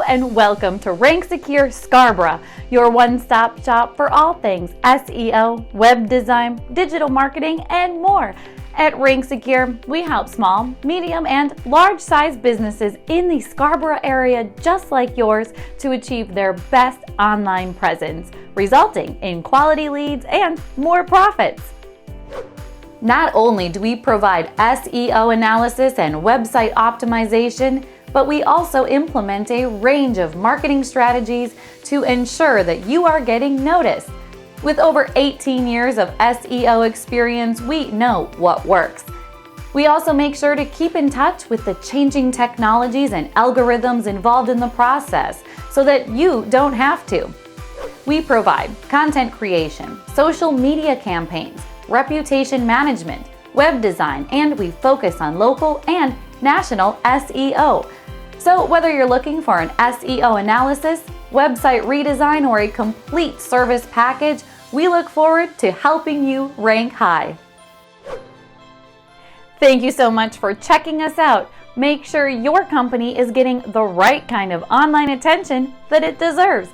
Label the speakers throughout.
Speaker 1: and welcome to Rank Secure Scarborough, your one-stop shop for all things SEO, web design, digital marketing, and more. At Rank Secure, we help small, medium, and large-sized businesses in the Scarborough area just like yours to achieve their best online presence, resulting in quality leads and more profits. Not only do we provide SEO analysis and website optimization, but we also implement a range of marketing strategies to ensure that you are getting noticed. With over 18 years of SEO experience, we know what works. We also make sure to keep in touch with the changing technologies and algorithms involved in the process so that you don't have to. We provide content creation, social media campaigns, reputation management, web design, and we focus on local and national SEO. So whether you're looking for an SEO analysis, website redesign, or a complete service package, we look forward to helping you rank high. Thank you so much for checking us out. Make sure your company is getting the right kind of online attention that it deserves.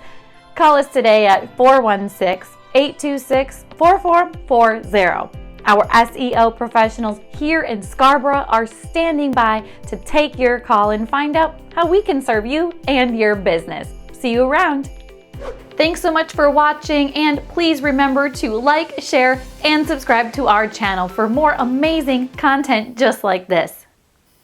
Speaker 1: Call us today at 416-826-4440. Our SEO professionals here in Scarborough are standing by to take your call and find out how we can serve you and your business. See you around. Thanks so much for watching, and please remember to like, share, and subscribe to our channel for more amazing content just like this.